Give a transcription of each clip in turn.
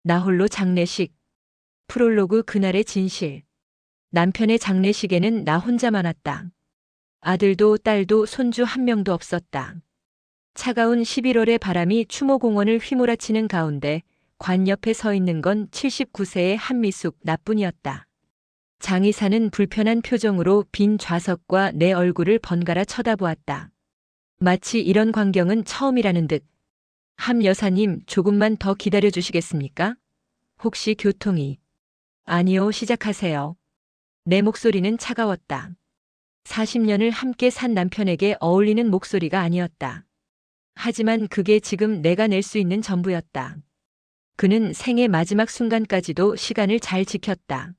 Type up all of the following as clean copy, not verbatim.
나 홀로 장례식. 프롤로그 그날의 진실. 남편의 장례식에는 나 혼자만 왔다. 아들도 딸도 손주 한 명도 없었다. 차가운 11월의 바람이 추모공원을 휘몰아치는 가운데 관 옆에 서 있는 건 79세의 한미숙 나뿐이었다. 장의사는 불편한 표정으로 빈 좌석과 내 얼굴을 번갈아 쳐다보았다. 마치 이런 광경은 처음이라는 듯. 함 여사님, 조금만 더 기다려 주시겠습니까? 혹시 교통이? 아니요, 시작하세요. 내 목소리는 차가웠다. 40년을 함께 산 남편에게 어울리는 목소리가 아니었다. 하지만 그게 지금 내가 낼 수 있는 전부였다. 그는 생의 마지막 순간까지도 시간을 잘 지켰다.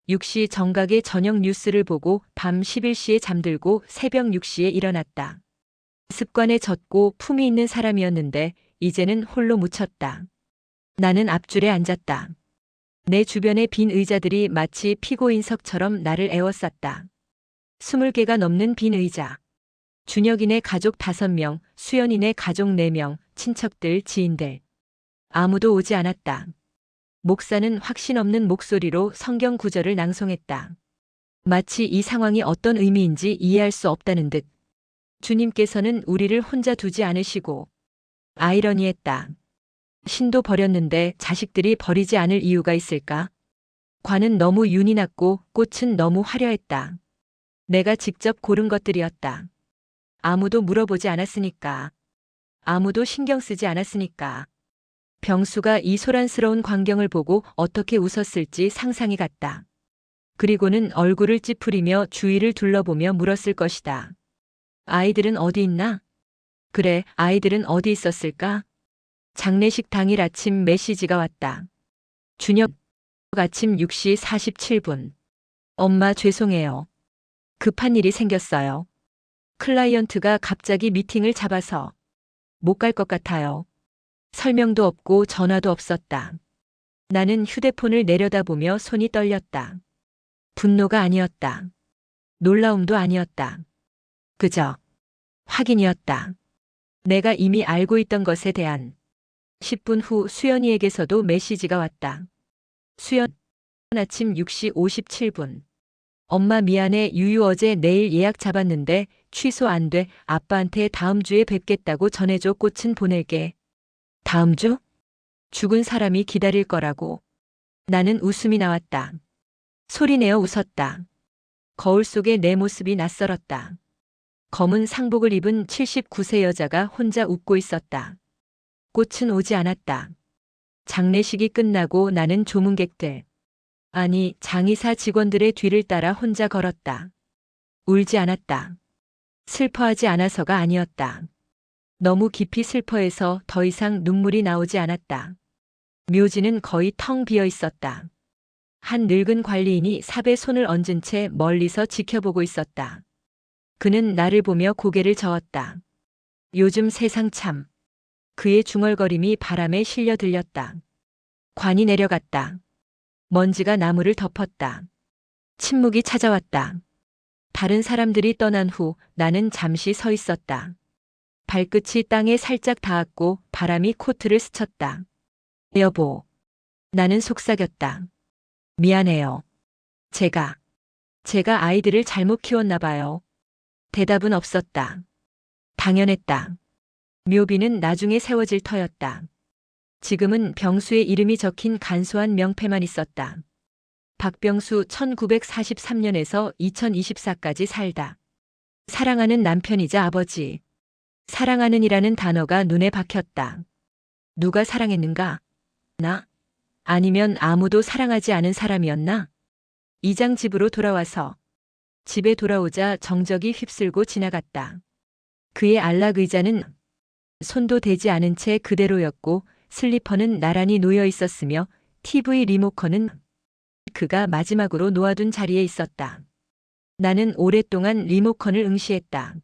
6시 정각의 저녁 뉴스를 보고 밤 11시에 잠들고 새벽 6시에 일어났다. 습관에 젖고 품이 있는 사람이었는데 이제는 홀로 묻혔다. 나는 앞줄에 앉았다. 내 주변의 빈 의자들이 마치 피고인석처럼 나를 에워쌌다. 20개가 넘는 빈 의자. 준혁이네 가족 5명, 수연이네 가족 4명, 친척들, 지인들. 아무도 오지 않았다. 목사는 확신 없는 목소리로 성경 구절을 낭송했다. 마치 이 상황이 어떤 의미인지 이해할 수 없다는 듯. 주님께서는 우리를 혼자 두지 않으시고. 아이러니했다. 신도 버렸는데 자식들이 버리지 않을 이유가 있을까? 관은 너무 윤이 났고 꽃은 너무 화려했다. 내가 직접 고른 것들이었다. 아무도 물어보지 않았으니까. 아무도 신경 쓰지 않았으니까. 병수가 이 소란스러운 광경을 보고 어떻게 웃었을지 상상이 갔다. 그리고는 얼굴을 찌푸리며 주위를 둘러보며 물었을 것이다. 아이들은 어디 있나? 그래, 아이들은 어디 있었을까? 장례식 당일 아침 메시지가 왔다. 준혁, 아침 6시 47분. 엄마 죄송해요. 급한 일이 생겼어요. 클라이언트가 갑자기 미팅을 잡아서 못 갈 것 같아요. 설명도 없고 전화도 없었다. 나는 휴대폰을 내려다보며 손이 떨렸다. 분노가 아니었다. 놀라움도 아니었다. 그저 확인이었다. 내가 이미 알고 있던 것에 대한. 10분 후 수연이에게서도 메시지가 왔다. 수연, 아침 6시 57분. 엄마 미안해, 유유 어제 내일 예약 잡았는데 취소 안 돼. 아빠한테 다음 주에 뵙겠다고 전해줘. 꽃은 보낼게. 다음 주? 죽은 사람이 기다릴 거라고. 나는 웃음이 나왔다. 소리내어 웃었다. 거울 속에 내 모습이 낯설었다. 검은 상복을 입은 79세 여자가 혼자 웃고 있었다. 꽃은 오지 않았다. 장례식이 끝나고 나는 조문객들, 아니 장의사 직원들의 뒤를 따라 혼자 걸었다. 울지 않았다. 슬퍼하지 않아서가 아니었다. 너무 깊이 슬퍼해서 더 이상 눈물이 나오지 않았다. 묘지는 거의 텅 비어 있었다. 한 늙은 관리인이 삽에 손을 얹은 채 멀리서 지켜보고 있었다. 그는 나를 보며 고개를 저었다. 요즘 세상 참. 그의 중얼거림이 바람에 실려 들렸다. 관이 내려갔다. 먼지가 나무를 덮었다. 침묵이 찾아왔다. 다른 사람들이 떠난 후 나는 잠시 서 있었다. 발끝이 땅에 살짝 닿았고 바람이 코트를 스쳤다. 여보. 나는 속삭였다. 미안해요. 제가 아이들을 잘못 키웠나 봐요. 대답은 없었다. 당연했다. 묘비는 나중에 세워질 터였다. 지금은 병수의 이름이 적힌 간소한 명패만 있었다. 박병수 1943년에서 2024까지 살다. 사랑하는 남편이자 아버지. 사랑하는이라는 단어가 눈에 박혔다. 누가 사랑했는가? 나? 아니면 아무도 사랑하지 않은 사람이었나? 이장 집으로 돌아와서 집에 돌아오자 정적이 휩쓸고 지나갔다. 그의 안락 의자는 손도 대지 않은 채 그대로였고 슬리퍼는 나란히 놓여 있었으며 TV 리모컨은 그가 마지막으로 놓아둔 자리에 있었다. 나는 오랫동안 리모컨을 응시했다.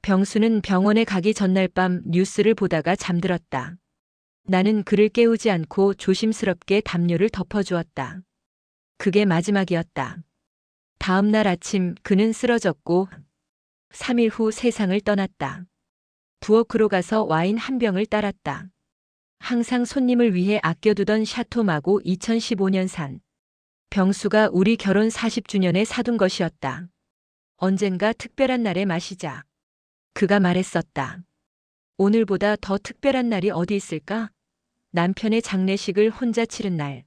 병수는 병원에 가기 전날 밤 뉴스를 보다가 잠들었다. 나는 그를 깨우지 않고 조심스럽게 담요를 덮어주었다. 그게 마지막이었다. 다음 날 아침 그는 쓰러졌고 3일 후 세상을 떠났다. 부엌으로 가서 와인 한 병을 따랐다. 항상 손님을 위해 아껴두던 샤토 마고 2015년 산. 병수가 우리 결혼 40주년에 사둔 것이었다. 언젠가 특별한 날에 마시자. 그가 말했었다. 오늘보다 더 특별한 날이 어디 있을까? 남편의 장례식을 혼자 치른 날.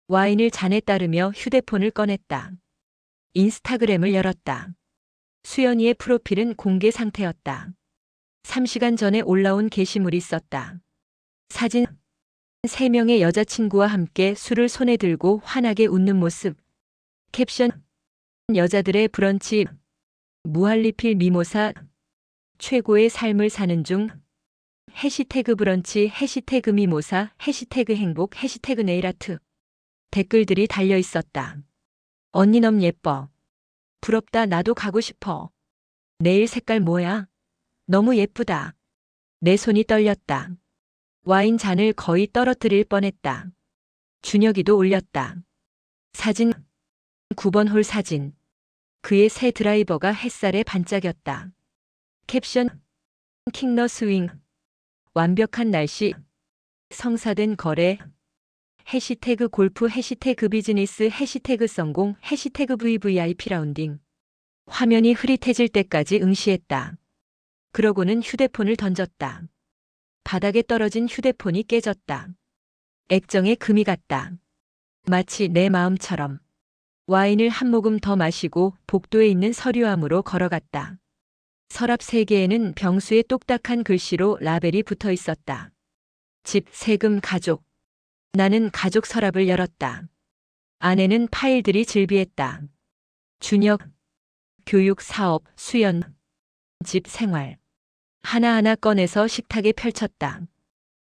와인을 잔에 따르며 휴대폰을 꺼냈다. 인스타그램을 열었다. 수연이의 프로필은 공개 상태였다. 3시간 전에 올라온 게시물이 있었다. 사진 3명의 여자친구와 함께 술을 손에 들고 환하게 웃는 모습. 캡션 여자들의 브런치 무한리필 미모사 최고의 삶을 사는 중 해시태그 브런치 해시태그 미모사 해시태그 행복 해시태그 네일아트. 댓글들이 달려 있었다. 언니 너무 예뻐. 부럽다. 나도 가고 싶어. 네일 색깔 뭐야? 너무 예쁘다. 내 손이 떨렸다. 와인 잔을 거의 떨어뜨릴 뻔했다. 준혁이도 올렸다. 사진 9번 홀 사진. 그의 새 드라이버가 햇살에 반짝였다. 캡션 킹너 스윙. 완벽한 날씨. 성사된 거래. 해시태그 골프 해시태그 비즈니스 해시태그 성공 해시태그 VVIP 라운딩. 화면이 흐릿해질 때까지 응시했다. 그러고는 휴대폰을 던졌다. 바닥에 떨어진 휴대폰이 깨졌다. 액정에 금이 갔다. 마치 내 마음처럼. 와인을 한 모금 더 마시고 복도에 있는 서류함으로 걸어갔다. 서랍 3개에는 병수의 똑딱한 글씨로 라벨이 붙어 있었다. 집, 세금, 가족. 나는 가족 서랍을 열었다. 안에는 파일들이 즐비했다. 준혁, 교육, 사업, 수연, 집, 생활. 하나하나 꺼내서 식탁에 펼쳤다.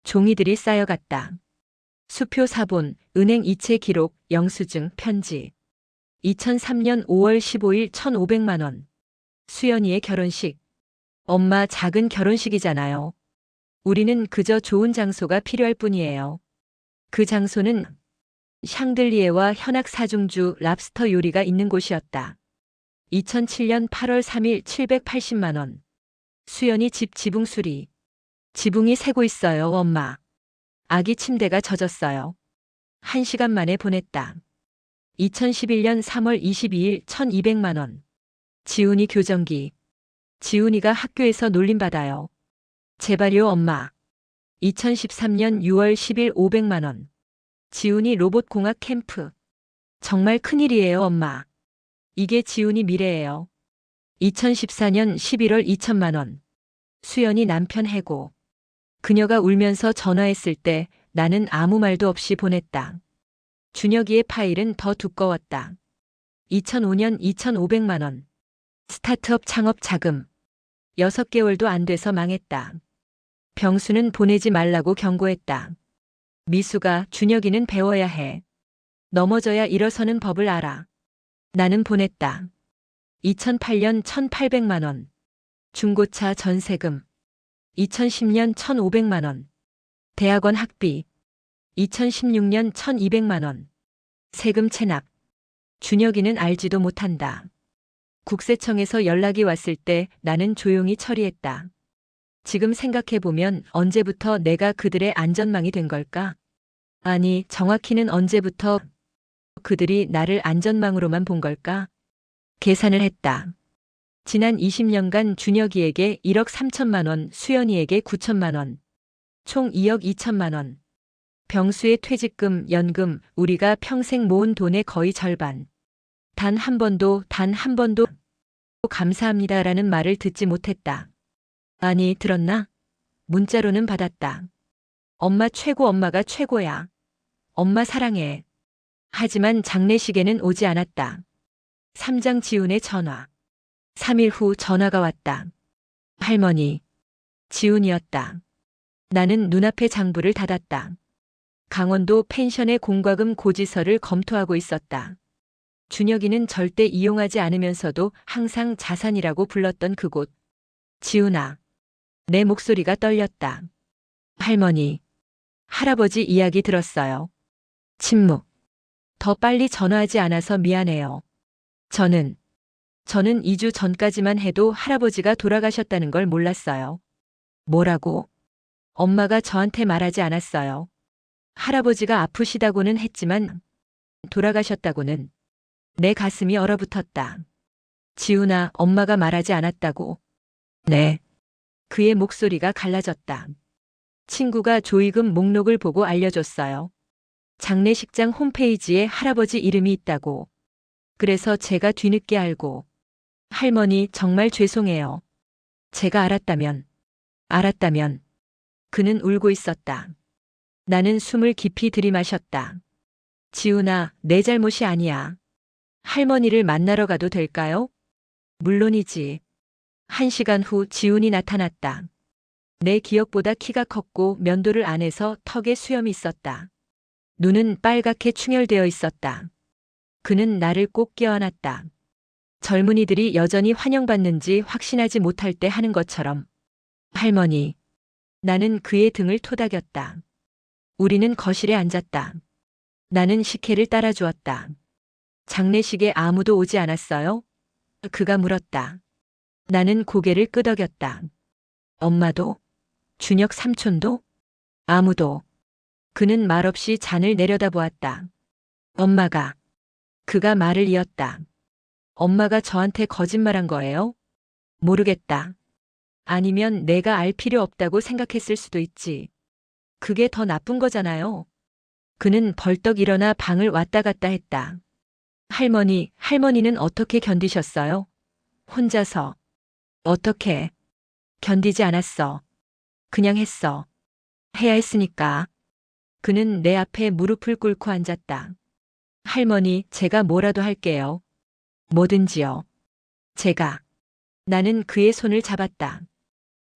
종이들이 쌓여갔다. 수표 사본, 은행 이체 기록, 영수증, 편지. 2003년 5월 15일 1,500만 원. 수연이의 결혼식. 엄마 작은 결혼식이잖아요. 우리는 그저 좋은 장소가 필요할 뿐이에요. 그 장소는 샹들리에와 현악 사중주 랍스터 요리가 있는 곳이었다. 2007년 8월 3일 780만 원. 수연이 집 지붕 수리. 지붕이 새고 있어요, 엄마. 아기 침대가 젖었어요. 1시간 만에 보냈다. 2011년 3월 22일 1200만 원. 지훈이 교정기. 지훈이가 학교에서 놀림받아요. 제발요, 엄마. 2013년 6월 10일 500만 원. 지훈이 로봇공학 캠프. 정말 큰일이에요, 엄마. 이게 지훈이 미래예요. 2014년 11월 2천만 원. 수연이 남편 해고. 그녀가 울면서 전화했을 때 나는 아무 말도 없이 보냈다. 준혁이의 파일은 더 두꺼웠다. 2005년 2,500만 원. 스타트업 창업 자금. 6개월도 안 돼서 망했다. 병수는 보내지 말라고 경고했다. 미수가 준혁이는 배워야 해. 넘어져야 일어서는 법을 알아. 나는 보냈다. 2008년 1,800만 원. 중고차 전세금. 2010년 1,500만 원. 대학원 학비. 2016년 1,200만 원. 세금 체납. 준혁이는 알지도 못한다. 국세청에서 연락이 왔을 때 나는 조용히 처리했다. 지금 생각해보면 언제부터 내가 그들의 안전망이 된 걸까? 아니, 정확히는 언제부터 그들이 나를 안전망으로만 본 걸까? 계산을 했다. 지난 20년간 준혁이에게 1억 3천만 원, 수연이에게 9천만 원. 총 2억 2천만 원. 병수의 퇴직금, 연금, 우리가 평생 모은 돈의 거의 절반. 단 한 번도 감사합니다라는 말을 듣지 못했다. 아니, 들었나? 문자로는 받았다. 엄마 최고, 엄마가 최고야. 엄마 사랑해. 하지만 장례식에는 오지 않았다. 3장 지훈의 전화. 3일 후 전화가 왔다. 할머니. 지훈이었다. 나는 눈앞에 장부를 닫았다. 강원도 펜션의 공과금 고지서를 검토하고 있었다. 준혁이는 절대 이용하지 않으면서도 항상 자산이라고 불렀던 그곳. 지훈아. 내 목소리가 떨렸다. 할머니. 할아버지 이야기 들었어요. 침묵. 더 빨리 전화하지 않아서 미안해요. 저는 2주 전까지만 해도 할아버지가 돌아가셨다는 걸 몰랐어요. 뭐라고? 엄마가 저한테 말하지 않았어요. 할아버지가 아프시다고는 했지만 돌아가셨다고는. 내 가슴이 얼어붙었다. 지훈아, 엄마가 말하지 않았다고. 네. 그의 목소리가 갈라졌다. 친구가 조의금 목록을 보고 알려줬어요. 장례식장 홈페이지에 할아버지 이름이 있다고. 그래서 제가 뒤늦게 알고. 할머니, 정말 죄송해요. 제가 알았다면. 그는 울고 있었다. 나는 숨을 깊이 들이마셨다. 지훈아, 내 잘못이 아니야. 할머니를 만나러 가도 될까요? 물론이지. 1시간 후 지훈이 나타났다. 내 기억보다 키가 컸고 면도를 안 해서 턱에 수염이 있었다. 눈은 빨갛게 충혈되어 있었다. 그는 나를 꼭 껴안았다. 젊은이들이 여전히 환영받는지 확신하지 못할 때 하는 것처럼. 할머니. 나는 그의 등을 토닥였다. 우리는 거실에 앉았다. 나는 식혜를 따라주었다. 장례식에 아무도 오지 않았어요? 그가 물었다. 나는 고개를 끄덕였다. 엄마도? 준혁 삼촌도? 아무도. 그는 말없이 잔을 내려다보았다. 엄마가. 그가 말을 이었다. 엄마가 저한테 거짓말한 거예요? 모르겠다. 아니면 내가 알 필요 없다고 생각했을 수도 있지. 그게 더 나쁜 거잖아요. 그는 벌떡 일어나 방을 왔다 갔다 했다. 할머니는 어떻게 견디셨어요? 혼자서. 어떻게? 견디지 않았어. 그냥 했어. 해야 했으니까. 그는 내 앞에 무릎을 꿇고 앉았다. 할머니, 제가 뭐라도 할게요. 뭐든지요. 제가. 나는 그의 손을 잡았다.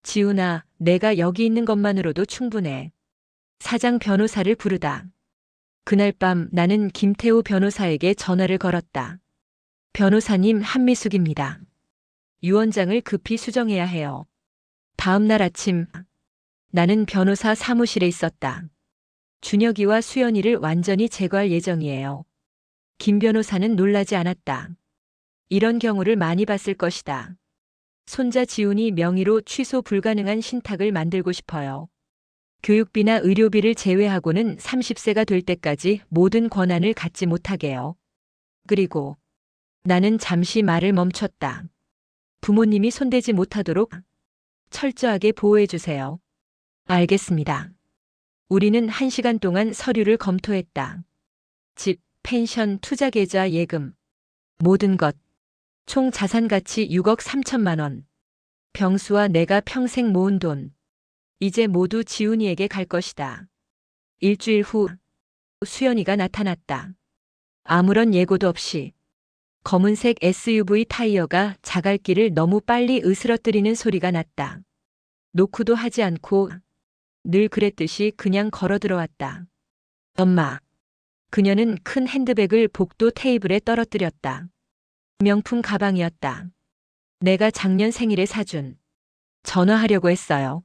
지훈아, 내가 여기 있는 것만으로도 충분해. 사장 변호사를 부르다. 그날 밤 나는 김태우 변호사에게 전화를 걸었다. 변호사님, 한미숙입니다. 유언장을 급히 수정해야 해요. 다음 날 아침 나는 변호사 사무실에 있었다. 준혁이와 수연이를 완전히 제거할 예정이에요. 김 변호사는 놀라지 않았다. 이런 경우를 많이 봤을 것이다. 손자 지훈이 명의로 취소 불가능한 신탁을 만들고 싶어요. 교육비나 의료비를 제외하고는 30세가 될 때까지 모든 권한을 갖지 못하게요. 그리고 나는 잠시 말을 멈췄다. 부모님이 손대지 못하도록 철저하게 보호해 주세요. 알겠습니다. 우리는 1시간 동안 서류를 검토했다. 집, 펜션, 투자계좌, 예금. 모든 것. 총 자산 가치 6억 3천만 원. 병수와 내가 평생 모은 돈. 이제 모두 지훈이에게 갈 것이다. 일주일 후 수연이가 나타났다. 아무런 예고도 없이. 검은색 SUV 타이어가 자갈길을 너무 빨리 으스러뜨리는 소리가 났다. 노크도 하지 않고 늘 그랬듯이 그냥 걸어 들어왔다. 엄마. 그녀는 큰 핸드백을 복도 테이블에 떨어뜨렸다. 명품 가방이었다. 내가 작년 생일에 사준. 전화하려고 했어요.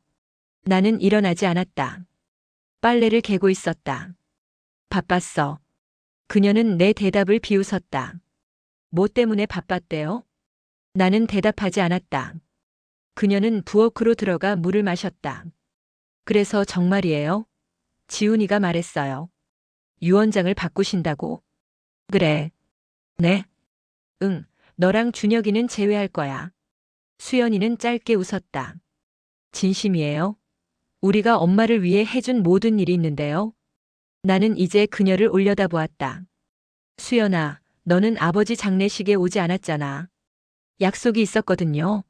나는 일어나지 않았다. 빨래를 개고 있었다. 바빴어. 그녀는 내 대답을 비웃었다. 뭐 때문에 바빴대요? 나는 대답하지 않았다. 그녀는 부엌으로 들어가 물을 마셨다. 그래서 정말이에요? 지훈이가 말했어요. 유언장을 바꾸신다고? 그래. 네? 응, 너랑 준혁이는 제외할 거야. 수연이는 짧게 웃었다. 진심이에요? 우리가 엄마를 위해 해준 모든 일이 있는데요. 나는 이제 그녀를 올려다보았다. 수연아, 너는 아버지 장례식에 오지 않았잖아. 약속이 있었거든요.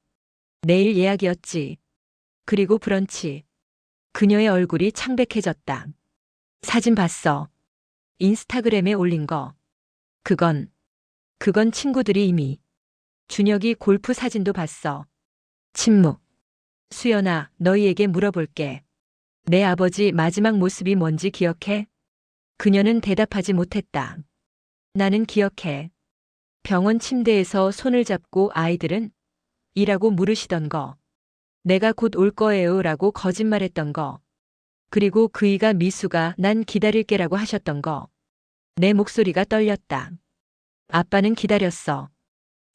내일 예약이었지. 그리고 브런치. 그녀의 얼굴이 창백해졌다. 사진 봤어. 인스타그램에 올린 거. 그건 친구들이 이미. 준혁이 골프 사진도 봤어. 침묵. 수연아, 너희에게 물어볼게. 내 아버지 마지막 모습이 뭔지 기억해? 그녀는 대답하지 못했다. 나는 기억해. 병원 침대에서 손을 잡고 아이들은? 이라고 물으시던 거. 내가 곧 올 거예요 라고 거짓말했던 거. 그리고 그이가 미수가 난 기다릴게라고 하셨던 거. 내 목소리가 떨렸다. 아빠는 기다렸어.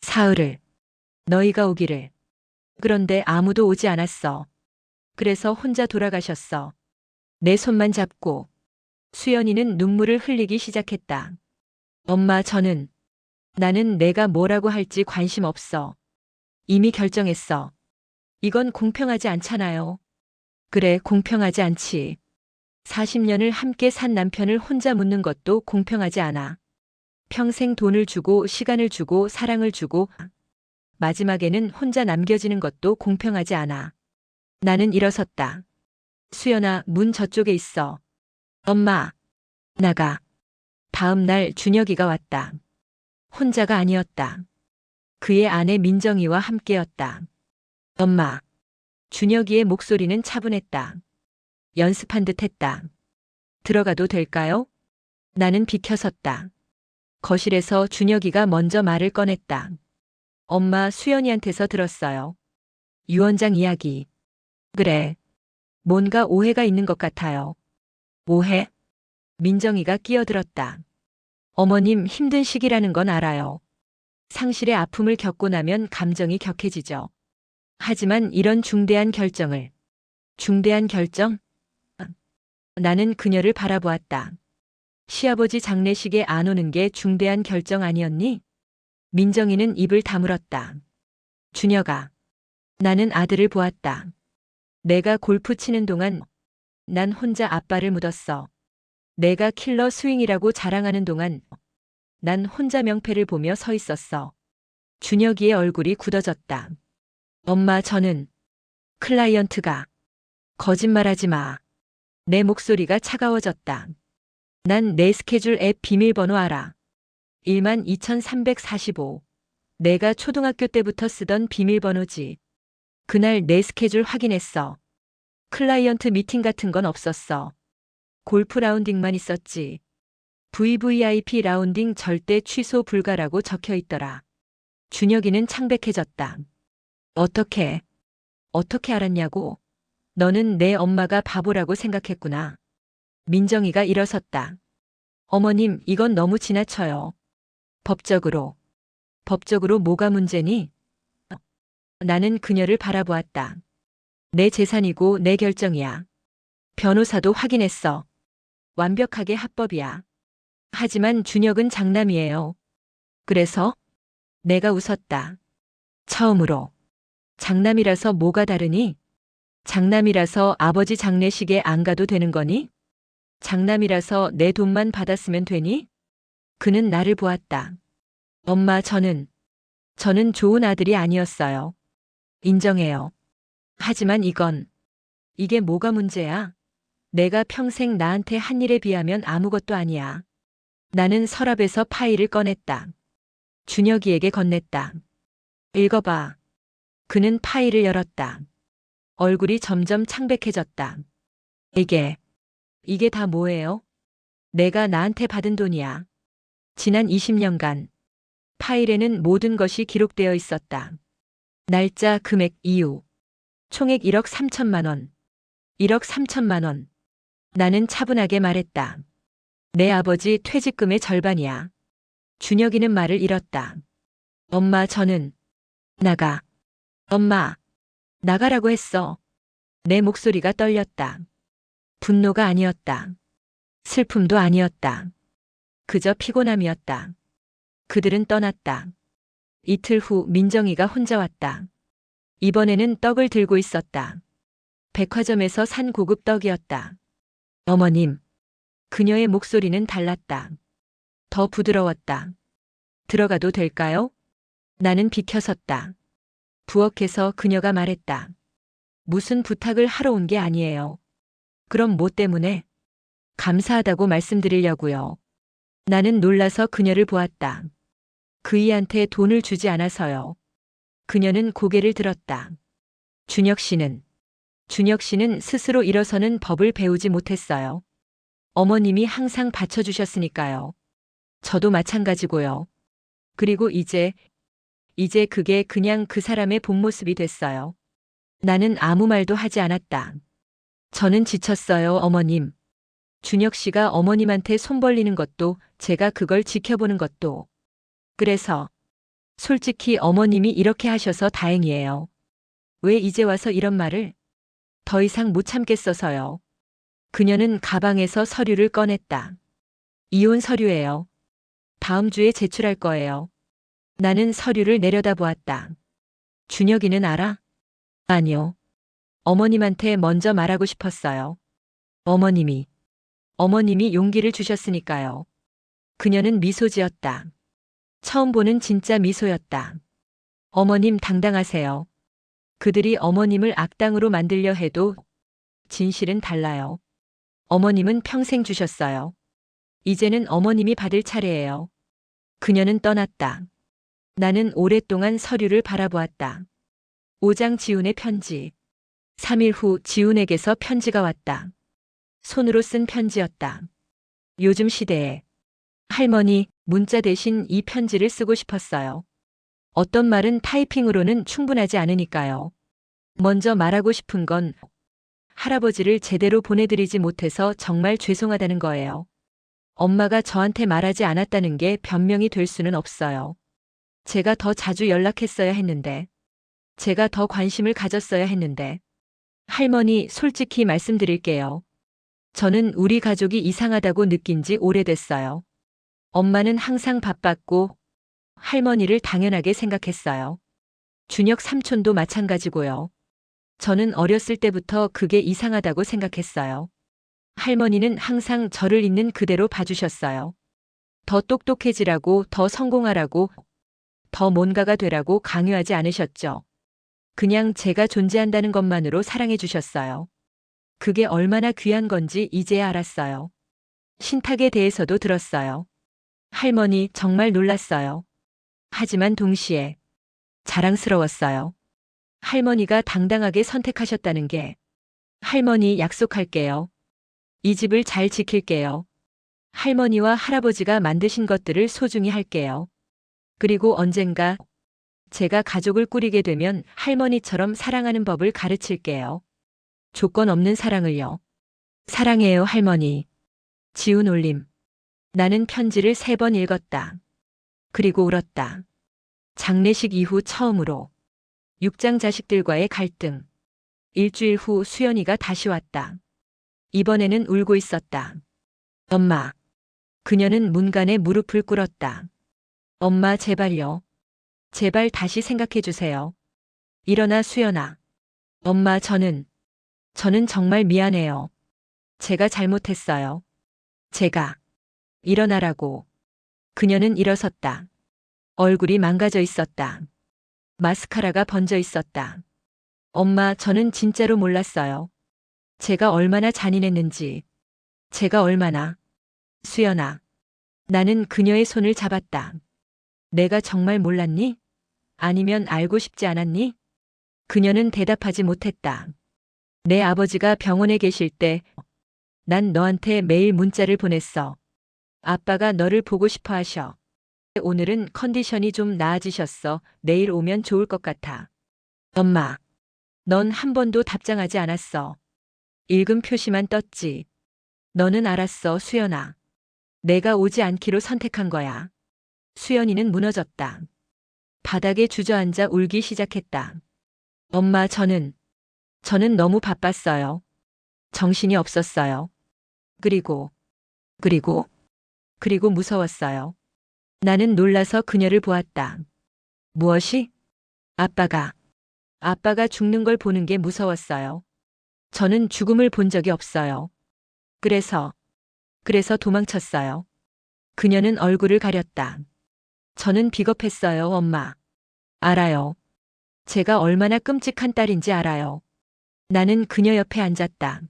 사흘을. 너희가 오기를. 그런데 아무도 오지 않았어. 그래서 혼자 돌아가셨어. 내 손만 잡고. 수연이는 눈물을 흘리기 시작했다. 엄마, 나는 내가 뭐라고 할지 관심 없어. 이미 결정했어. 이건 공평하지 않잖아요. 그래, 공평하지 않지. 40년을 함께 산 남편을 혼자 묻는 것도 공평하지 않아. 평생 돈을 주고 시간을 주고 사랑을 주고 마지막에는 혼자 남겨지는 것도 공평하지 않아. 나는 일어섰다. 수연아, 문 저쪽에 있어. 엄마, 나가. 다음 날 준혁이가 왔다. 혼자가 아니었다. 그의 아내 민정이와 함께였다. 엄마. 준혁이의 목소리는 차분했다. 연습한 듯 했다. 들어가도 될까요? 나는 비켜섰다. 거실에서 준혁이가 먼저 말을 꺼냈다. 엄마, 수연이한테서 들었어요. 유원장 이야기. 그래. 뭔가 오해가 있는 것 같아요. 오해? 민정이가 끼어들었다. 어머님, 힘든 시기라는 건 알아요. 상실의 아픔을 겪고 나면 감정이 격해지죠. 하지만 이런 중대한 결정을. 중대한 결정? 나는 그녀를 바라보았다. 시아버지 장례식에 안 오는 게 중대한 결정 아니었니? 민정이는 입을 다물었다. 준혁아. 나는 아들을 보았다. 내가 골프 치는 동안 난 혼자 아빠를 묻었어. 내가 킬러 스윙이라고 자랑하는 동안 난 혼자 명패를 보며 서 있었어. 준혁이의 얼굴이 굳어졌다. 엄마, 클라이언트가. 거짓말하지 마. 내 목소리가 차가워졌다. 난 내 스케줄 앱 비밀번호 알아. 12345. 내가 초등학교 때부터 쓰던 비밀번호지. 그날 내 스케줄 확인했어. 클라이언트 미팅 같은 건 없었어. 골프 라운딩만 있었지. VVIP 라운딩 절대 취소 불가라고 적혀 있더라. 준혁이는 창백해졌다. 어떻게 알았냐고? 너는 내 엄마가 바보라고 생각했구나. 민정이가 일어섰다. 어머님, 이건 너무 지나쳐요. 법적으로 뭐가 문제니? 나는 그녀를 바라보았다. 내 재산이고 내 결정이야. 변호사도 확인했어. 완벽하게 합법이야. 하지만 준혁은 장남이에요. 그래서? 내가 웃었다. 처음으로. 장남이라서 뭐가 다르니? 장남이라서 아버지 장례식에 안 가도 되는 거니? 장남이라서 내 돈만 받았으면 되니? 그는 나를 보았다. 엄마, 저는 좋은 아들이 아니었어요. 인정해요. 하지만 이게 뭐가 문제야? 내가 평생 나한테 한 일에 비하면 아무것도 아니야. 나는 서랍에서 파일을 꺼냈다. 준혁이에게 건넸다. 읽어봐. 그는 파일을 열었다. 얼굴이 점점 창백해졌다. 이게 다 뭐예요? 내가 나한테 받은 돈이야. 지난 20년간. 파일에는 모든 것이 기록되어 있었다. 날짜, 금액, 이유. 총액 1억 3천만 원. 1억 3천만 원. 나는 차분하게 말했다. 내 아버지 퇴직금의 절반이야. 준혁이는 말을 잃었다. 엄마, 나가. 엄마, 나가라고 했어. 내 목소리가 떨렸다. 분노가 아니었다. 슬픔도 아니었다. 그저 피곤함이었다. 그들은 떠났다. 이틀 후 민정이가 혼자 왔다. 이번에는 떡을 들고 있었다. 백화점에서 산 고급 떡이었다. 어머님. 그녀의 목소리는 달랐다. 더 부드러웠다. 들어가도 될까요? 나는 비켜섰다. 부엌에서 그녀가 말했다. 무슨 부탁을 하러 온 게 아니에요. 그럼 뭐 때문에? 감사하다고 말씀드리려고요. 나는 놀라서 그녀를 보았다. 그이한테 돈을 주지 않아서요. 그녀는 고개를 들었다. 준혁 씨는 스스로 일어서는 법을 배우지 못했어요. 어머님이 항상 받쳐주셨으니까요. 저도 마찬가지고요. 그리고 이제 그게 그냥 그 사람의 본 모습이 됐어요. 나는 아무 말도 하지 않았다. 저는 지쳤어요, 어머님. 준혁 씨가 어머님한테 손 벌리는 것도 제가 그걸 지켜보는 것도. 그래서 솔직히 어머님이 이렇게 하셔서 다행이에요. 왜 이제 와서 이런 말을? 더 이상 못 참겠어서요. 그녀는 가방에서 서류를 꺼냈다. 이혼 서류예요. 다음 주에 제출할 거예요. 나는 서류를 내려다보았다. 준혁이는 알아? 아니요. 어머님한테 먼저 말하고 싶었어요. 어머님이 용기를 주셨으니까요. 그녀는 미소 지었다. 처음 보는 진짜 미소였다. 어머님 당당하세요. 그들이 어머님을 악당으로 만들려 해도 진실은 달라요. 어머님은 평생 주셨어요. 이제는 어머님이 받을 차례예요. 그녀는 떠났다. 나는 오랫동안 서류를 바라보았다. 5장 지훈의 편지. 3일 후 지훈에게서 편지가 왔다. 손으로 쓴 편지였다. 요즘 시대에 할머니, 문자 대신 이 편지를 쓰고 싶었어요. 어떤 말은 타이핑으로는 충분하지 않으니까요. 먼저 말하고 싶은 건 할아버지를 제대로 보내드리지 못해서 정말 죄송하다는 거예요. 엄마가 저한테 말하지 않았다는 게 변명이 될 수는 없어요. 제가 더 자주 연락했어야 했는데, 제가 더 관심을 가졌어야 했는데. 할머니, 솔직히 말씀드릴게요. 저는 우리 가족이 이상하다고 느낀 지 오래됐어요. 엄마는 항상 바빴고 할머니를 당연하게 생각했어요. 준혁 삼촌도 마찬가지고요. 저는 어렸을 때부터 그게 이상하다고 생각했어요. 할머니는 항상 저를 있는 그대로 봐주셨어요. 더 똑똑해지라고, 더 성공하라고, 더 뭔가가 되라고 강요하지 않으셨죠. 그냥 제가 존재한다는 것만으로 사랑해 주셨어요. 그게 얼마나 귀한 건지 이제야 알았어요. 신탁에 대해서도 들었어요. 할머니 정말 놀랐어요. 하지만 동시에 자랑스러웠어요. 할머니가 당당하게 선택하셨다는 게. 할머니 약속할게요. 이 집을 잘 지킬게요. 할머니와 할아버지가 만드신 것들을 소중히 할게요. 그리고 언젠가 제가 가족을 꾸리게 되면 할머니처럼 사랑하는 법을 가르칠게요. 조건 없는 사랑을요. 사랑해요, 할머니. 지훈 올림. 나는 편지를 3번 읽었다. 그리고 울었다. 장례식 이후 처음으로. 6장 자식들과의 갈등. 일주일 후 수연이가 다시 왔다. 이번에는 울고 있었다. 엄마. 그녀는 문간에 무릎을 꿇었다. 엄마 제발요. 제발 다시 생각해 주세요. 일어나 수연아. 엄마 저는 정말 미안해요. 제가 잘못했어요. 제가. 일어나라고. 그녀는 일어섰다. 얼굴이 망가져 있었다. 마스카라가 번져 있었다. 엄마 저는 진짜로 몰랐어요. 제가 얼마나 잔인했는지. 제가 얼마나. 수연아. 나는 그녀의 손을 잡았다. 내가 정말 몰랐니? 아니면 알고 싶지 않았니? 그녀는 대답하지 못했다. 내 아버지가 병원에 계실 때 난 너한테 매일 문자를 보냈어. 아빠가 너를 보고 싶어 하셔. 오늘은 컨디션이 좀 나아지셨어. 내일 오면 좋을 것 같아. 엄마. 넌 한 번도 답장하지 않았어. 읽음 표시만 떴지. 너는 알았어, 수연아. 내가 오지 않기로 선택한 거야. 수연이는 무너졌다. 바닥에 주저앉아 울기 시작했다. 엄마 저는 너무 바빴어요. 정신이 없었어요. 그리고 무서웠어요. 나는 놀라서 그녀를 보았다. 무엇이? 아빠가 죽는 걸 보는 게 무서웠어요. 저는 죽음을 본 적이 없어요. 그래서 도망쳤어요. 그녀는 얼굴을 가렸다. 저는 비겁했어요, 엄마. 알아요. 제가 얼마나 끔찍한 딸인지 알아요. 나는 그녀 옆에 앉았다.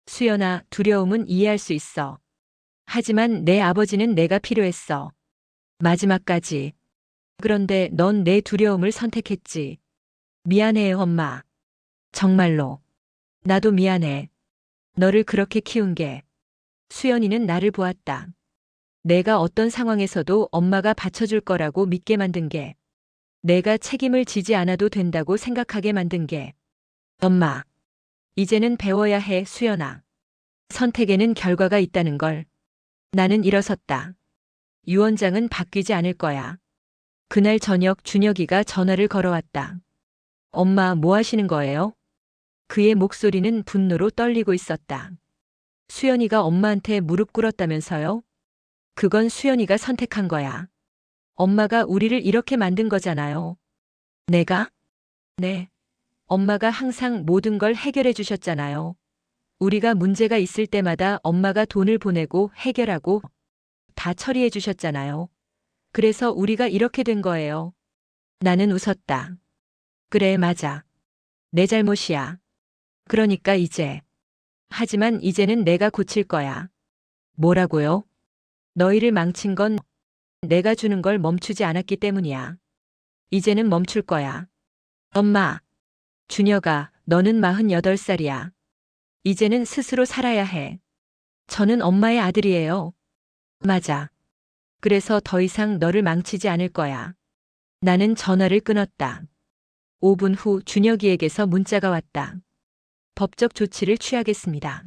수연아, 두려움은 이해할 수 있어. 하지만 내 아버지는 내가 필요했어. 마지막까지. 그런데 넌 내 두려움을 선택했지. 미안해요, 엄마. 정말로. 나도 미안해. 너를 그렇게 키운 게. 수연이는 나를 보았다. 내가 어떤 상황에서도 엄마가 받쳐줄 거라고 믿게 만든 게. 내가 책임을 지지 않아도 된다고 생각하게 만든 게. 엄마. 이제는 배워야 해, 수연아. 선택에는 결과가 있다는 걸. 나는 일어섰다. 유언장은 바뀌지 않을 거야. 그날 저녁 준혁이가 전화를 걸어왔다. 엄마 뭐 하시는 거예요? 그의 목소리는 분노로 떨리고 있었다. 수연이가 엄마한테 무릎 꿇었다면서요? 그건 수연이가 선택한 거야. 엄마가 우리를 이렇게 만든 거잖아요. 내가? 네. 엄마가 항상 모든 걸 해결해 주셨잖아요. 우리가 문제가 있을 때마다 엄마가 돈을 보내고 해결하고 다 처리해 주셨잖아요. 그래서 우리가 이렇게 된 거예요. 나는 웃었다. 그래, 맞아. 내 잘못이야. 그러니까 이제. 하지만 이제는 내가 고칠 거야. 뭐라고요? 너희를 망친 건 내가 주는 걸 멈추지 않았기 때문이야. 이제는 멈출 거야. 엄마. 준혁아, 너는 48살이야. 이제는 스스로 살아야 해. 저는 엄마의 아들이에요. 맞아. 그래서 더 이상 너를 망치지 않을 거야. 나는 전화를 끊었다. 5분 후 준혁이에게서 문자가 왔다. 법적 조치를 취하겠습니다.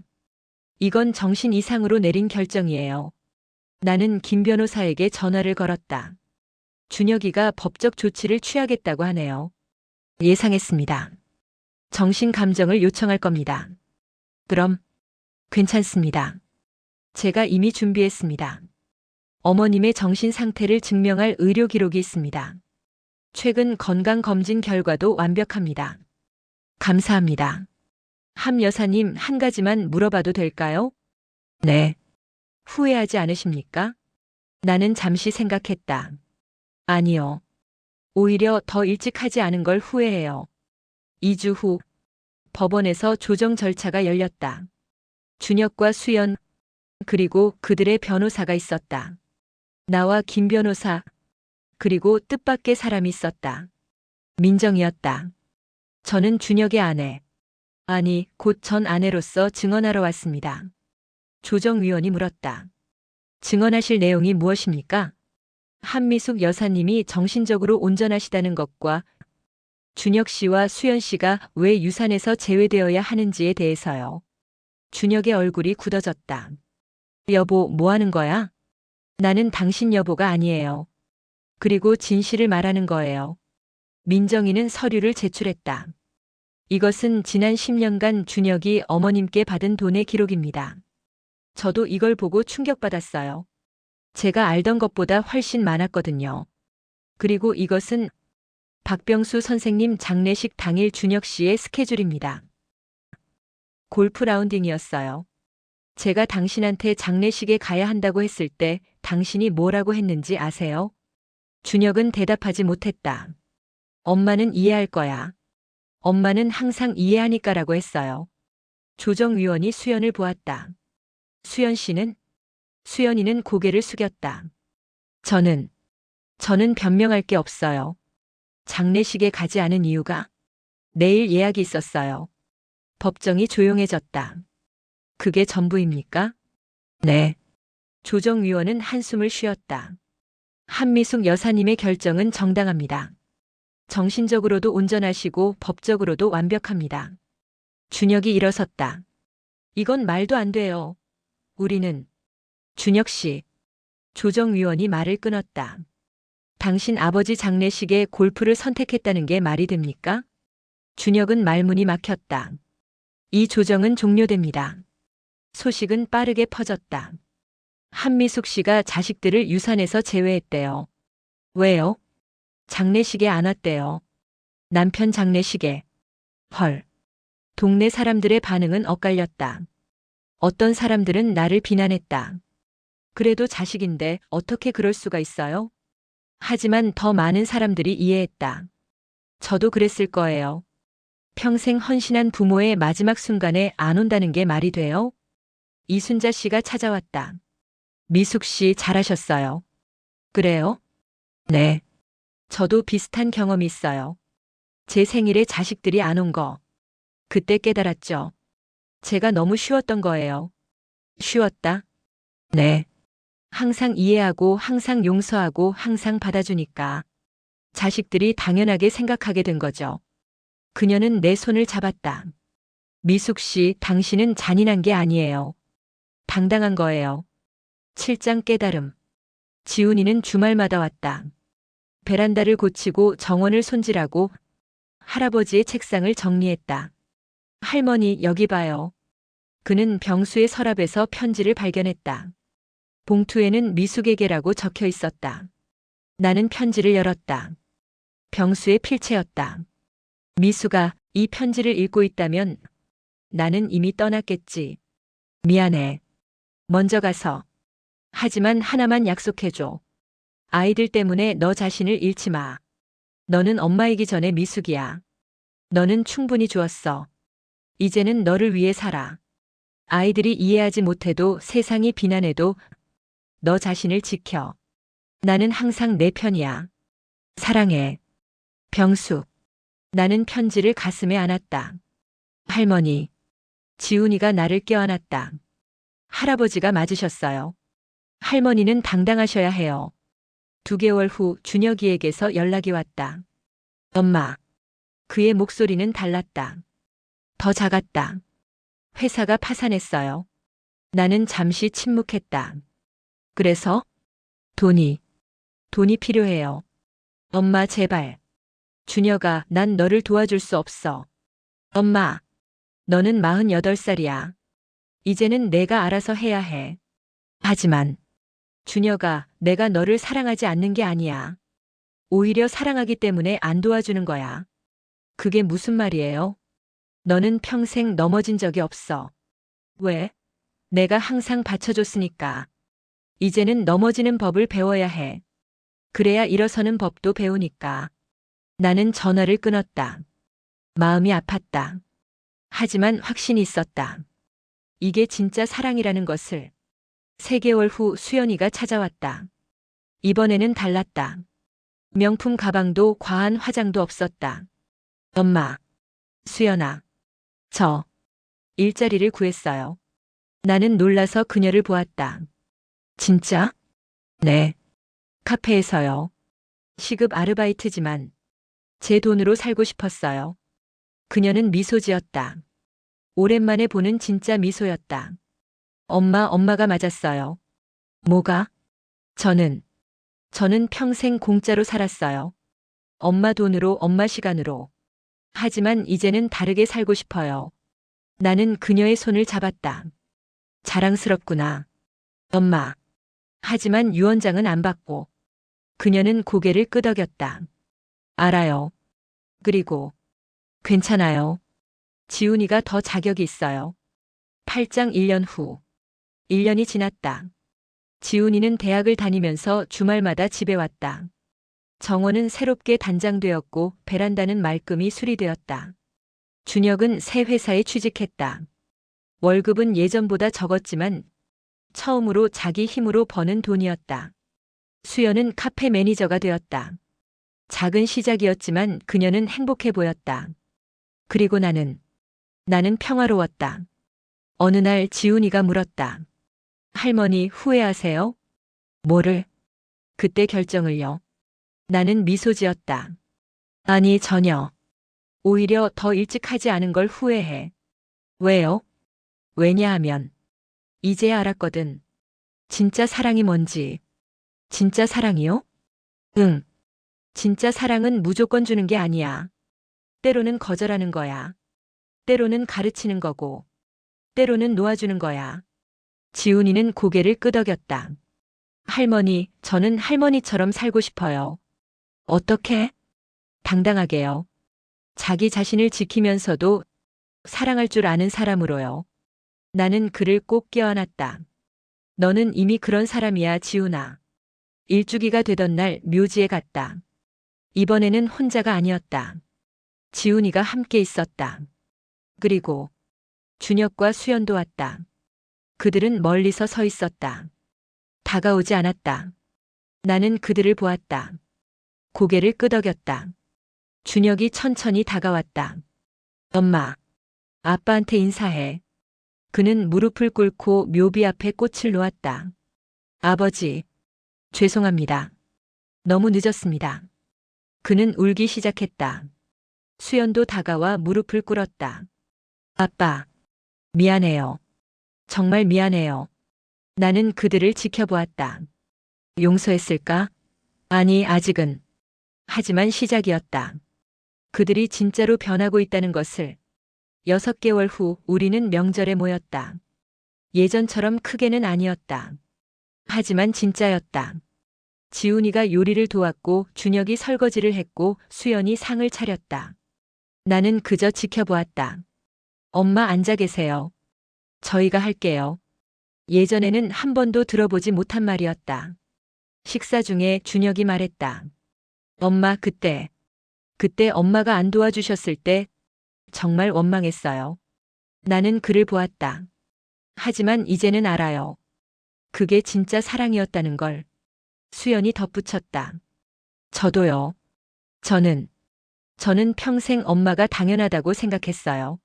이건 정신 이상으로 내린 결정이에요. 나는 김 변호사에게 전화를 걸었다. 준혁이가 법적 조치를 취하겠다고 하네요. 예상했습니다. 정신 감정을 요청할 겁니다. 그럼 괜찮습니다. 제가 이미 준비했습니다. 어머님의 정신 상태를 증명할 의료 기록이 있습니다. 최근 건강검진 결과도 완벽합니다. 감사합니다. 함 여사님, 한 가지만 물어봐도 될까요? 네. 후회하지 않으십니까? 나는 잠시 생각했다. 아니요. 오히려 더 일찍 하지 않은 걸 후회해요. 2주 후 법원에서 조정 절차가 열렸다. 준혁과 수연, 그리고 그들의 변호사가 있었다. 나와 김 변호사, 그리고 뜻밖의 사람이 있었다. 민정이었다. 저는 준혁의 아내, 아니, 곧 전 아내로서 증언하러 왔습니다. 조정위원이 물었다. 증언하실 내용이 무엇입니까? 한미숙 여사님이 정신적으로 온전하시다는 것과 준혁 씨와 수연 씨가 왜 유산에서 제외되어야 하는지에 대해서요. 준혁의 얼굴이 굳어졌다. 여보, 뭐 하는 거야? 나는 당신 여보가 아니에요. 그리고 진실을 말하는 거예요. 민정이는 서류를 제출했다. 이것은 지난 10년간 준혁이 어머님께 받은 돈의 기록입니다. 저도 이걸 보고 충격받았어요. 제가 알던 것보다 훨씬 많았거든요. 그리고 이것은 박병수 선생님 장례식 당일 준혁 씨의 스케줄입니다. 골프 라운딩이었어요. 제가 당신한테 장례식에 가야 한다고 했을 때 당신이 뭐라고 했는지 아세요? 준혁은 대답하지 못했다. 엄마는 이해할 거야. 엄마는 항상 이해하니까라고 했어요. 조정위원이 수연을 보았다. 수연 씨는? 수연이는 고개를 숙였다. 저는 변명할 게 없어요. 장례식에 가지 않은 이유가 내일 예약이 있었어요. 법정이 조용해졌다. 그게 전부입니까? 네. 조정위원은 한숨을 쉬었다. 한미숙 여사님의 결정은 정당합니다. 정신적으로도 온전하시고 법적으로도 완벽합니다. 준혁이 일어섰다. 이건 말도 안 돼요. 우리는. 준혁 씨. 조정위원이 말을 끊었다. 당신 아버지 장례식에 골프를 선택했다는 게 말이 됩니까? 준혁은 말문이 막혔다. 이 조정은 종료됩니다. 소식은 빠르게 퍼졌다. 한미숙 씨가 자식들을 유산에서 제외했대요. 왜요? 장례식에 안 왔대요. 남편 장례식에. 헐. 동네 사람들의 반응은 엇갈렸다. 어떤 사람들은 나를 비난했다. 그래도 자식인데 어떻게 그럴 수가 있어요? 하지만 더 많은 사람들이 이해했다. 저도 그랬을 거예요. 평생 헌신한 부모의 마지막 순간에 안 온다는 게 말이 돼요? 이순자 씨가 찾아왔다. 미숙 씨 잘하셨어요. 그래요? 네. 저도 비슷한 경험이 있어요. 제 생일에 자식들이 안 온 거. 그때 깨달았죠. 제가 너무 쉬웠던 거예요. 쉬웠다? 네. 항상 이해하고 항상 용서하고 항상 받아주니까 자식들이 당연하게 생각하게 된 거죠. 그녀는 내 손을 잡았다. 미숙 씨, 당신은 잔인한 게 아니에요. 당당한 거예요. 7장 깨달음. 지훈이는 주말마다 왔다. 베란다를 고치고 정원을 손질하고 할아버지의 책상을 정리했다. 할머니, 여기 봐요. 그는 병수의 서랍에서 편지를 발견했다. 봉투에는 미숙에게라고 적혀 있었다. 나는 편지를 열었다. 병수의 필체였다. 미수가 이 편지를 읽고 있다면 나는 이미 떠났겠지. 미안해. 먼저 가서. 하지만 하나만 약속해줘. 아이들 때문에 너 자신을 잃지 마. 너는 엄마이기 전에 미숙이야. 너는 충분히 좋았어. 이제는 너를 위해 살아. 아이들이 이해하지 못해도 세상이 비난해도 너 자신을 지켜. 나는 항상 내 편이야. 사랑해. 병수. 나는 편지를 가슴에 안았다. 할머니. 지훈이가 나를 껴안았다. 할아버지가 맞으셨어요. 할머니는 당당하셔야 해요. 2개월 후 준혁이에게서 연락이 왔다. 엄마. 그의 목소리는 달랐다. 더 작았다. 회사가 파산했어요. 나는 잠시 침묵했다. 그래서? 돈이 필요해요. 엄마 제발. 준혁아, 난 너를 도와줄 수 없어. 엄마. 너는 48살이야. 이제는 내가 알아서 해야 해. 하지만 준혁아, 내가 너를 사랑하지 않는 게 아니야. 오히려 사랑하기 때문에 안 도와주는 거야. 그게 무슨 말이에요? 너는 평생 넘어진 적이 없어. 왜? 내가 항상 받쳐줬으니까. 이제는 넘어지는 법을 배워야 해. 그래야 일어서는 법도 배우니까. 나는 전화를 끊었다. 마음이 아팠다. 하지만 확신이 있었다. 이게 진짜 사랑이라는 것을. 3개월 후 수연이가 찾아왔다. 이번에는 달랐다. 명품 가방도 과한 화장도 없었다. 엄마. 수연아. 저 일자리를 구했어요. 나는 놀라서 그녀를 보았다. 진짜? 네. 카페에서요. 시급 아르바이트지만 제 돈으로 살고 싶었어요. 그녀는 미소 지었다. 오랜만에 보는 진짜 미소였다. 엄마가 맞았어요. 뭐가? 저는 평생 공짜로 살았어요. 엄마 돈으로, 엄마 시간으로. 하지만 이제는 다르게 살고 싶어요. 나는 그녀의 손을 잡았다. 자랑스럽구나. 엄마. 하지만 유언장은 안 받고. 그녀는 고개를 끄덕였다. 알아요. 그리고 괜찮아요. 지훈이가 더 자격이 있어요. 8장 1년 후. 1년이 지났다. 지훈이는 대학을 다니면서 주말마다 집에 왔다. 정원은 새롭게 단장되었고 베란다는 말끔히 수리되었다. 준혁은 새 회사에 취직했다. 월급은 예전보다 적었지만 처음으로 자기 힘으로 버는 돈이었다. 수연은 카페 매니저가 되었다. 작은 시작이었지만 그녀는 행복해 보였다. 그리고 나는 평화로웠다. 어느 날 지훈이가 물었다. 할머니 후회하세요? 뭐를? 그때 결정을요. 나는 미소 지었다. 아니, 전혀. 오히려 더 일찍 하지 않은 걸 후회해. 왜요? 왜냐하면 이제야 알았거든. 진짜 사랑이 뭔지. 진짜 사랑이요? 응. 진짜 사랑은 무조건 주는 게 아니야. 때로는 거절하는 거야. 때로는 가르치는 거고. 때로는 놓아주는 거야. 지훈이는 고개를 끄덕였다. 할머니, 저는 할머니처럼 살고 싶어요. 어떻게? 당당하게요. 자기 자신을 지키면서도 사랑할 줄 아는 사람으로요. 나는 그를 꼭 껴안았다. 너는 이미 그런 사람이야, 지훈아. 일주기가 되던 날 묘지에 갔다. 이번에는 혼자가 아니었다. 지훈이가 함께 있었다. 그리고 준혁과 수연도 왔다. 그들은 멀리서 서 있었다. 다가오지 않았다. 나는 그들을 보았다. 고개를 끄덕였다. 준혁이 천천히 다가왔다. 엄마, 아빠한테 인사해. 그는 무릎을 꿇고 묘비 앞에 꽃을 놓았다. 아버지, 죄송합니다. 너무 늦었습니다. 그는 울기 시작했다. 수연도 다가와 무릎을 꿇었다. 아빠, 미안해요. 정말 미안해요. 나는 그들을 지켜보았다. 용서했을까? 아니, 아직은. 하지만 시작이었다. 그들이 진짜로 변하고 있다는 것을 6개월 후 우리는 명절에 모였다. 예전처럼 크게는 아니었다. 하지만 진짜였다. 지훈이가 요리를 도왔고 준혁이 설거지를 했고 수연이 상을 차렸다. 나는 그저 지켜보았다. 엄마 앉아 계세요. 저희가 할게요. 예전에는 한 번도 들어보지 못한 말이었다. 식사 중에 준혁이 말했다. 엄마 그때 엄마가 안 도와주셨을 때 정말 원망했어요. 나는 그를 보았다. 하지만 이제는 알아요. 그게 진짜 사랑이었다는 걸. 수연이 덧붙였다. 저도요. 저는 평생 엄마가 당연하다고 생각했어요.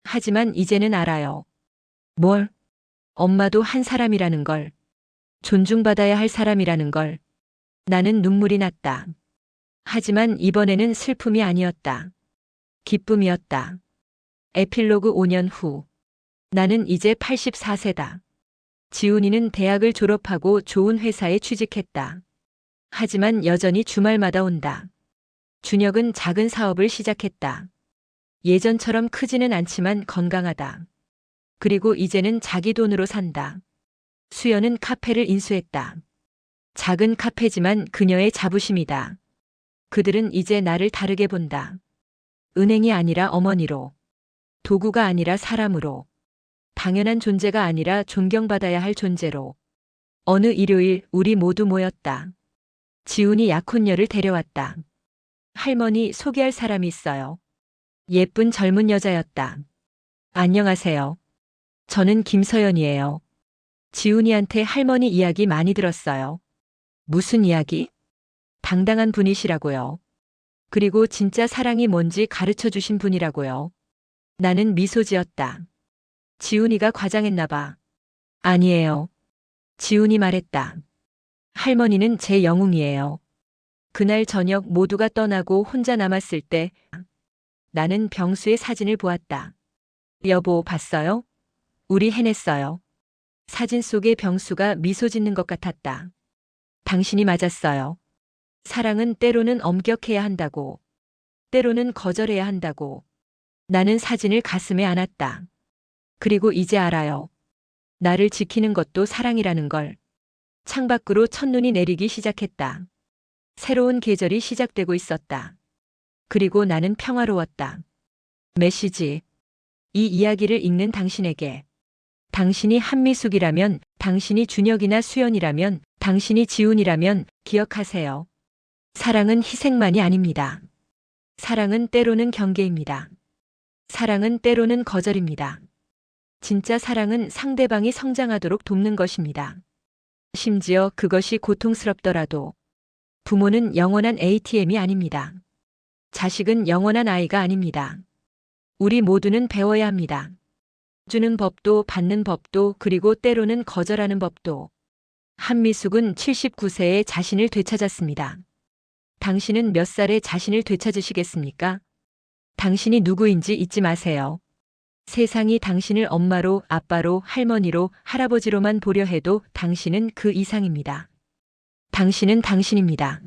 하지만 이제는 알아요. 뭘? 엄마도 한 사람이라는 걸. 존중받아야 할 사람이라는 걸. 나는 눈물이 났다. 하지만 이번에는 슬픔이 아니었다. 기쁨이었다. 에필로그 5년 후. 나는 이제 84세다. 지훈이는 대학을 졸업하고 좋은 회사에 취직했다. 하지만 여전히 주말마다 온다. 준혁은 작은 사업을 시작했다. 예전처럼 크지는 않지만 건강하다. 그리고 이제는 자기 돈으로 산다. 수연은 카페를 인수했다. 작은 카페지만 그녀의 자부심이다. 그들은 이제 나를 다르게 본다. 은행이 아니라 어머니로. 도구가 아니라 사람으로. 당연한 존재가 아니라 존경받아야 할 존재로. 어느 일요일 우리 모두 모였다. 지훈이 약혼녀를 데려왔다. 할머니 소개할 사람이 있어요. 예쁜 젊은 여자였다. 안녕하세요. 저는 김서연이에요. 지훈이한테 할머니 이야기 많이 들었어요. 무슨 이야기? 당당한 분이시라고요. 그리고 진짜 사랑이 뭔지 가르쳐 주신 분이라고요. 나는 미소 지었다. 지훈이가 과장했나 봐. 아니에요. 지훈이 말했다. 할머니는 제 영웅이에요. 그날 저녁 모두가 떠나고 혼자 남았을 때 나는 병수의 사진을 보았다. 여보, 봤어요? 우리 해냈어요. 사진 속의 병수가 미소 짓는 것 같았다. 당신이 맞았어요. 사랑은 때로는 엄격해야 한다고. 때로는 거절해야 한다고. 나는 사진을 가슴에 안았다. 그리고 이제 알아요. 나를 지키는 것도 사랑이라는 걸. 창밖으로 첫눈이 내리기 시작했다. 새로운 계절이 시작되고 있었다. 그리고 나는 평화로웠다. 메시지. 이 이야기를 읽는 당신에게. 당신이 한미숙이라면, 당신이 준혁이나 수연이라면, 당신이 지훈이라면 기억하세요. 사랑은 희생만이 아닙니다. 사랑은 때로는 경계입니다. 사랑은 때로는 거절입니다. 진짜 사랑은 상대방이 성장하도록 돕는 것입니다. 심지어 그것이 고통스럽더라도. 부모는 영원한 ATM이 아닙니다. 자식은 영원한 아이가 아닙니다. 우리 모두는 배워야 합니다. 주는 법도 받는 법도 그리고 때로는 거절하는 법도. 한미숙은 79세에 자신을 되찾았습니다. 당신은 몇 살에 자신을 되찾으시겠습니까? 당신이 누구인지 잊지 마세요. 세상이 당신을 엄마로, 아빠로, 할머니로, 할아버지로만 보려 해도 당신은 그 이상입니다. 당신은 당신입니다.